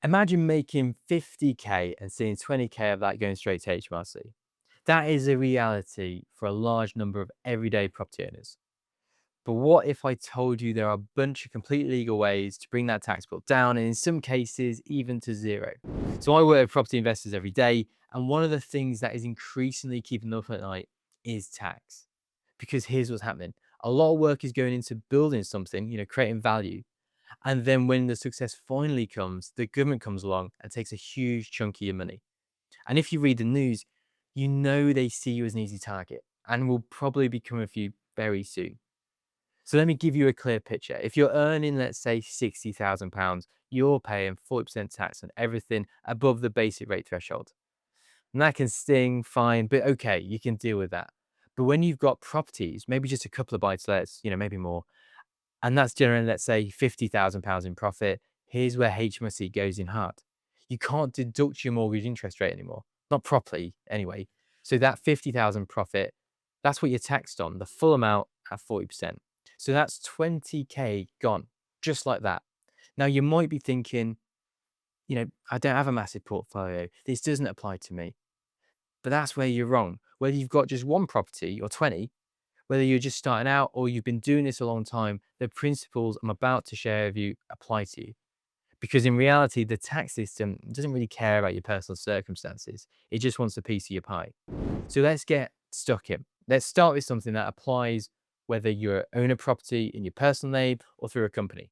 Imagine making 50K and seeing 20K of that going straight to HMRC. That is a reality for a large number of everyday property owners. But what if I told you there are a bunch of completely legal ways to bring that tax bill down, and in some cases, even to zero? So I work with property investors every day, and one of the things that is increasingly keeping them up at night is tax. Because here's what's happening. A lot of work is going into building something, creating value. And then when the success finally comes, the government comes along and takes a huge chunk of your money. And if you read the news, you know they see you as an easy target and will probably be coming for you very soon. So let me give you a clear picture. If you're earning, let's say, £60,000, you're paying 40% tax on everything above the basic rate threshold. And that can sting, fine, but okay, you can deal with that. But when you've got properties, maybe just a couple of buy-to-lets, maybe more, and that's generating, let's say, £50,000 in profit, here's where HMRC goes in hard. You can't deduct your mortgage interest rate anymore, not properly anyway. So that 50,000 profit, that's what you're taxed on, the full amount at 40%. So that's 20K gone, just like that. Now you might be thinking, I don't have a massive portfolio. This doesn't apply to me. But that's where you're wrong. Whether you've got just one property or 20, whether you're just starting out or you've been doing this a long time, the principles I'm about to share with you apply to you. Because in reality, the tax system doesn't really care about your personal circumstances. It just wants a piece of your pie. So let's get stuck in. Let's start with something that applies whether you own a property in your personal name or through a company.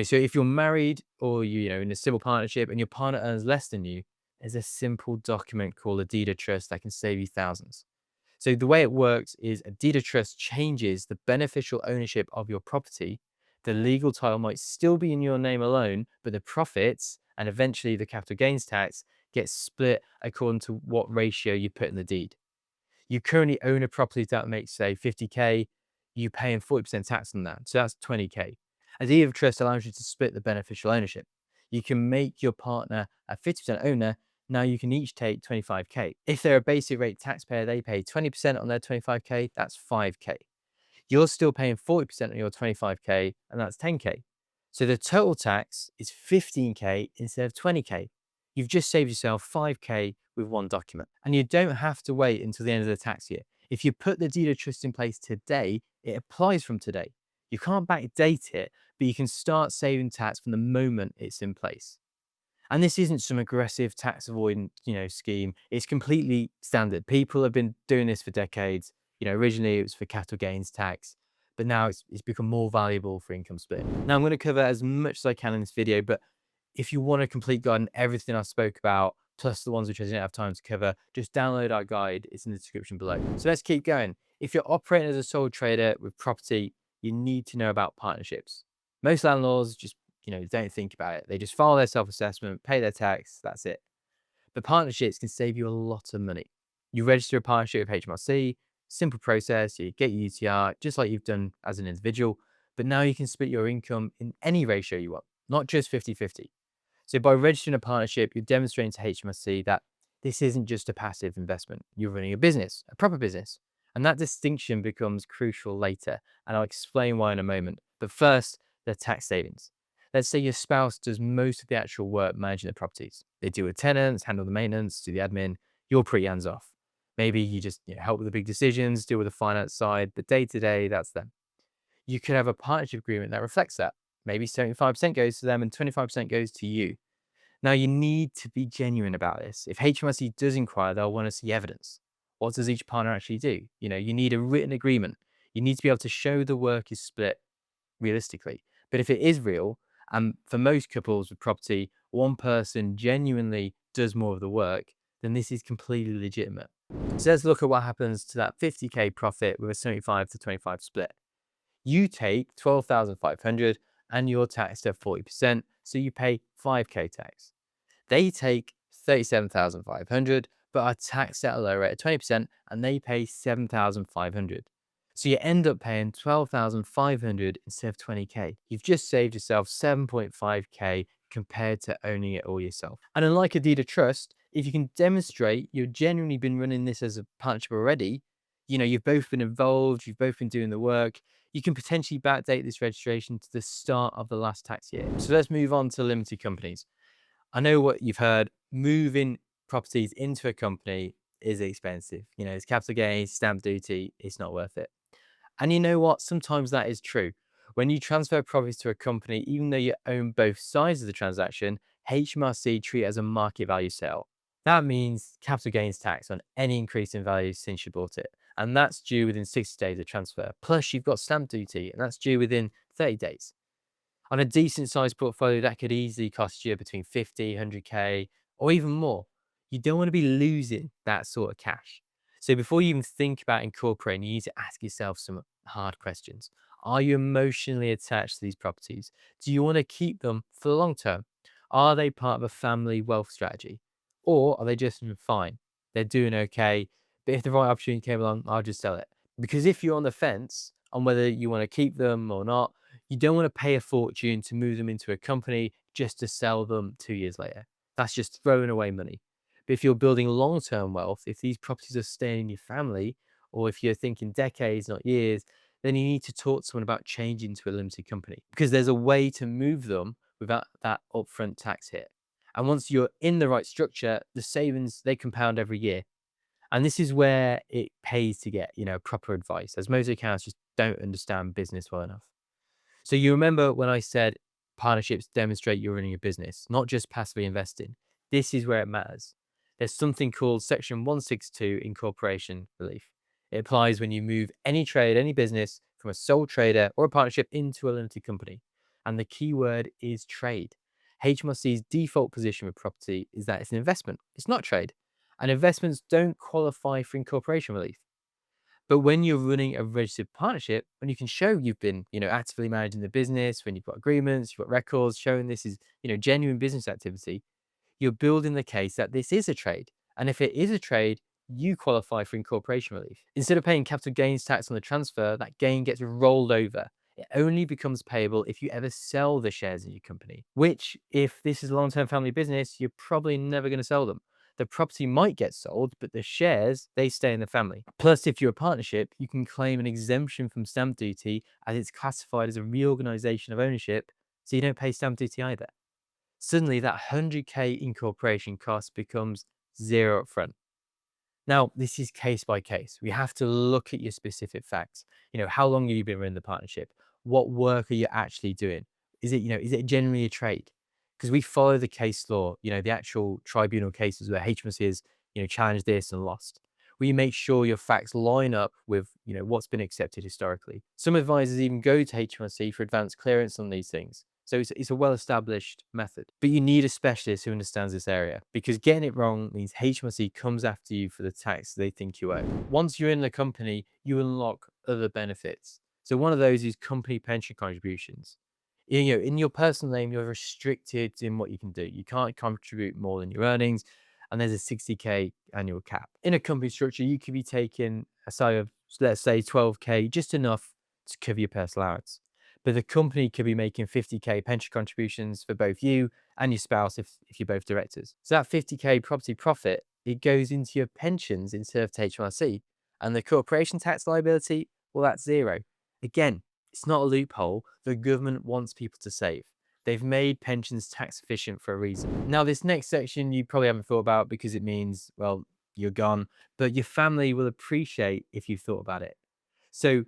So if you're married or you in a civil partnership and your partner earns less than you, there's a simple document called a deed of trust that can save you thousands. So the way it works is a deed of trust changes the beneficial ownership of your property. The legal title might still be in your name alone, but the profits and eventually the capital gains tax gets split according to what ratio you put in the deed. You currently own a property that makes, say, 50K, you paying 40% tax on that. So that's 20K. A deed of trust allows you to split the beneficial ownership. You can make your partner a 50% owner. Now you can each take 25K. If they're a basic rate taxpayer, they pay 20% on their 25K, that's 5K. You're still paying 40% on your 25K, and that's 10K. So the total tax is 15K instead of 20K. You've just saved yourself 5K with one document. And you don't have to wait until the end of the tax year. If you put the deed of trust in place today, it applies from today. You can't backdate it, but you can start saving tax from the moment it's in place. And this isn't some aggressive tax avoidance, scheme. It's completely standard. People have been doing this for decades. Originally it was for capital gains tax, but now it's become more valuable for income split. Now I'm going to cover as much as I can in this video, but if you want a complete guide on everything I spoke about, plus the ones which I didn't have time to cover, just download our guide. It's in the description below. So let's keep going. If you're operating as a sole trader with property, you need to know about partnerships. Most landlords just don't think about it. They just file their self-assessment, pay their tax, that's it. But partnerships can save you a lot of money. You register a partnership with HMRC, simple process, you get your UTR, just like you've done as an individual, but now you can split your income in any ratio you want, not just 50-50. So by registering a partnership, you're demonstrating to HMRC that this isn't just a passive investment. You're running a business, a proper business. And that distinction becomes crucial later, and I'll explain why in a moment. But first, the tax savings. Let's say your spouse does most of the actual work managing the properties. They deal with tenants, handle the maintenance, do the admin. You're pretty hands off. Maybe you just help with the big decisions, deal with the finance side, but day to day, that's them. You could have a partnership agreement that reflects that. Maybe 75% goes to them and 25% goes to you. Now, you need to be genuine about this. If HMRC does inquire, they'll want to see evidence. What does each partner actually do? You need a written agreement. You need to be able to show the work is split realistically. But if it is real, and for most couples with property, one person genuinely does more of the work, then this is completely legitimate. So let's look at what happens to that 50K profit with a 75-25 split. You take 12,500 and you're taxed at 40%, so you pay 5K tax. They take 37,500 but are taxed at a lower rate of 20% and they pay 7,500. So you end up paying 12,500 instead of 20K. You've just saved yourself 7.5K compared to owning it all yourself. And unlike a deed of trust, if you can demonstrate you've genuinely been running this as a partnership already, you've both been involved, you've both been doing the work, you can potentially backdate this registration to the start of the last tax year. So let's move on to limited companies. I know what you've heard. Moving properties into a company is expensive. It's capital gains, stamp duty. It's not worth it. And you know what? Sometimes that is true. When you transfer properties to a company, even though you own both sides of the transaction, HMRC treat it as a market value sale. That means capital gains tax on any increase in value since you bought it. And that's due within 60 days of transfer. Plus, you've got stamp duty, and that's due within 30 days. On a decent sized portfolio, that could easily cost you between 50, 100K, or even more. You don't want to be losing that sort of cash. So before you even think about incorporating, you need to ask yourself some hard questions. Are you emotionally attached to these properties? Do you want to keep them for the long term? Are they part of a family wealth strategy? Or are they just fine? They're doing okay, but if the right opportunity came along, I'll just sell it. Because if you're on the fence on whether you want to keep them or not, you don't want to pay a fortune to move them into a company just to sell them 2 years later. That's just throwing away money. But if you're building long term wealth, if these properties are staying in your family, or if you're thinking decades, not years, then you need to talk to someone about changing to a limited company because there's a way to move them without that upfront tax hit. And once you're in the right structure, the savings they compound every year. And this is where it pays to get, proper advice, as most accounts just don't understand business well enough. So you remember when I said partnerships demonstrate you're running a business, not just passively investing. This is where it matters. There's something called Section 162 Incorporation relief. It applies when you move any trade, any business from a sole trader or a partnership into a limited company. And the key word is trade. HMRC's default position with property is that it's an investment. It's not trade. And investments don't qualify for incorporation relief. But when you're running a registered partnership, when you can show you've been, actively managing the business, when you've got agreements, you've got records showing this is, genuine business activity, you're building the case that this is a trade. And if it is a trade, you qualify for incorporation relief. Instead of paying capital gains tax on the transfer, that gain gets rolled over. It only becomes payable if you ever sell the shares in your company, which, if this is a long term family business, you're probably never going to sell them. The property might get sold, but the shares, they stay in the family. Plus, if you're a partnership, you can claim an exemption from stamp duty as it's classified as a reorganization of ownership, so you don't pay stamp duty either. Suddenly, that 100K incorporation cost becomes zero upfront. Now, this is case by case. We have to look at your specific facts. How long have you been running the partnership? What work are you actually doing? Is it generally a trade? Because we follow the case law, the actual tribunal cases where HMRC has, challenged this and lost. We make sure your facts line up with, what's been accepted historically. Some advisors even go to HMRC for advanced clearance on these things. So it's a well-established method, but you need a specialist who understands this area because getting it wrong means HMRC comes after you for the tax they think you owe. Once you're in the company, you unlock other benefits. So one of those is company pension contributions. In your personal name, you're restricted in what you can do. You can't contribute more than your earnings, and there's a 60K annual cap. In a company structure, you could be taking a salary of, let's say, 12K, just enough to cover your personal allowance. But the company could be making 50K pension contributions for both you and your spouse if you're both directors. So that 50K property profit, it goes into your pensions instead of to HMRC. And the corporation tax liability, well, that's zero. Again, it's not a loophole. The government wants people to save. They've made pensions tax efficient for a reason. Now, this next section you probably haven't thought about because it means, well, you're gone, but your family will appreciate if you've thought about it. So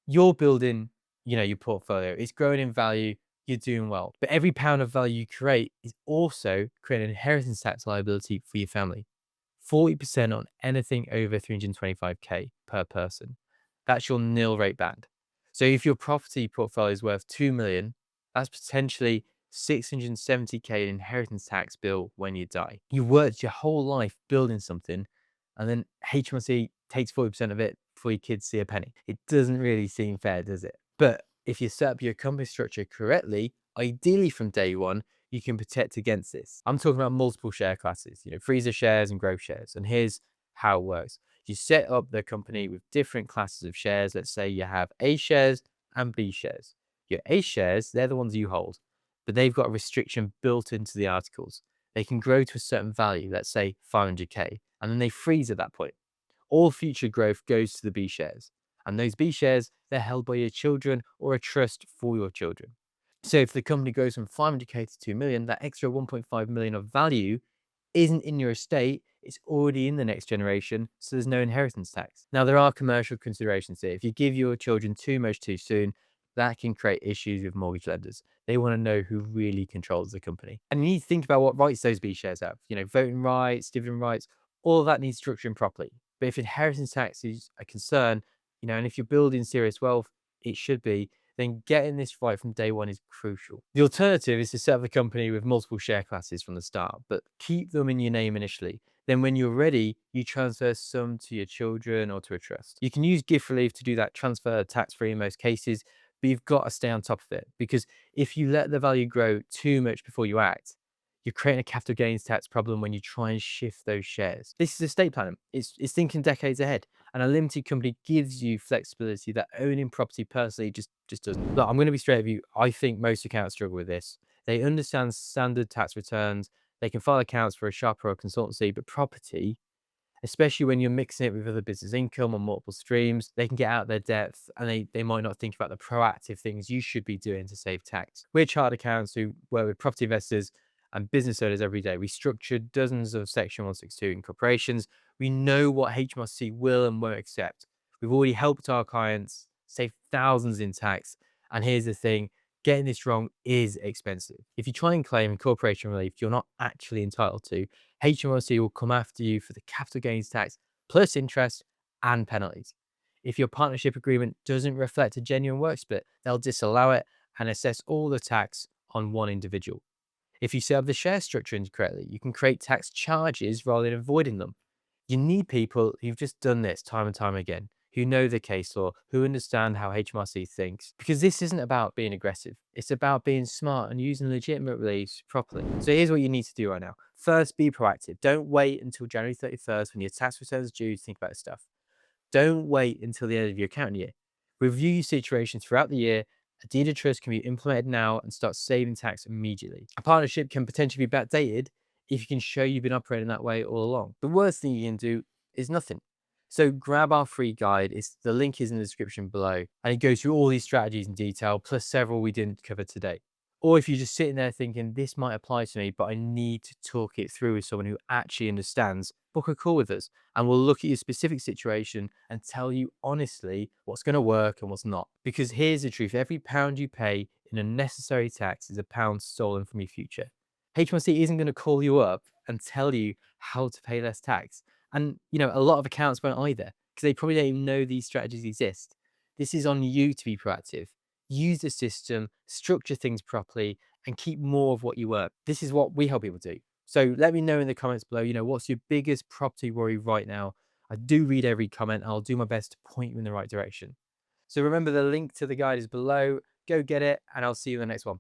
you're building, your portfolio. It's growing in value. You're doing well. But every pound of value you create is also creating an inheritance tax liability for your family. 40% on anything over 325K per person. That's your nil rate band. So if your property portfolio is worth 2 million, that's potentially 670K in inheritance tax bill when you die. You worked your whole life building something, and then HMRC takes 40% of it before your kids see a penny. It doesn't really seem fair, does it? But if you set up your company structure correctly, ideally from day one, you can protect against this. I'm talking about multiple share classes, freezer shares and growth shares. And here's how it works. You set up the company with different classes of shares. Let's say you have A shares and B shares. Your A shares, they're the ones you hold, but they've got a restriction built into the articles. They can grow to a certain value, let's say 500K, and then they freeze at that point. All future growth goes to the B shares. And those B shares, they're held by your children or a trust for your children. So if the company goes from 500k to 2 million, that extra 1.5 million of value isn't in your estate, it's already in the next generation, so there's no inheritance tax. Now, there are commercial considerations here. If you give your children too much too soon, that can create issues with mortgage lenders. They want to know who really controls the company. And you need to think about what rights those B shares have. Voting rights, dividend rights, all of that needs structuring properly. But if inheritance tax is a concern, and if you're building serious wealth, it should be, then getting this right from day one is crucial. The alternative is to set up the company with multiple share classes from the start, but keep them in your name initially. Then when you're ready, you transfer some to your children or to a trust. You can use gift relief to do that transfer tax-free in most cases, but you've got to stay on top of it, because if you let the value grow too much before you act, you're creating a capital gains tax problem when you try and shift those shares. This is estate planning. It's thinking decades ahead. And a limited company gives you flexibility that owning property personally just doesn't. Look, I'm going to be straight with you. I think most accountants struggle with this. They understand standard tax returns. They can file accounts for a shop or a consultancy, but property, especially when you're mixing it with other business income on multiple streams, they can get out their depth, and they might not think about the proactive things you should be doing to save tax. We're chartered accountants who work with property investors and business owners every day. We structured dozens of Section 162 incorporations. We know what HMRC will and won't accept. We've already helped our clients save thousands in tax. And here's the thing, getting this wrong is expensive. If you try and claim incorporation relief you're not actually entitled to, HMRC will come after you for the capital gains tax, plus interest and penalties. If your partnership agreement doesn't reflect a genuine work split, they'll disallow it and assess all the tax on one individual. If you set up the share structure incorrectly, you can create tax charges rather than avoiding them. You need people who've just done this time and time again, who know the case law, who understand how HMRC thinks, because this isn't about being aggressive. It's about being smart and using legitimate reliefs properly. So here's what you need to do right now. First, be proactive. Don't wait until January 31st when your tax returns are due to think about this stuff. Don't wait until the end of your accounting year. Review your situation throughout the year. A deed of trust can be implemented now and start saving tax immediately. A partnership can potentially be backdated if you can show you've been operating that way all along. The worst thing you can do is nothing. So grab our free guide. The link is in the description below, and it goes through all these strategies in detail, plus several we didn't cover today. Or if you're just sitting there thinking, this might apply to me, but I need to talk it through with someone who actually understands, book a call with us and we'll look at your specific situation and tell you honestly what's going to work and what's not. Because here's the truth, every pound you pay in unnecessary tax is a pound stolen from your future. HMRC isn't going to call you up and tell you how to pay less tax. And, a lot of accounts won't either, because they probably don't even know these strategies exist. This is on you to be proactive. Use the system, structure things properly, and keep more of what you earn. This is what we help people do. So let me know in the comments below, what's your biggest property worry right now? I do read every comment. I'll do my best to point you in the right direction. So remember, the link to the guide is below. Go get it, and I'll see you in the next one.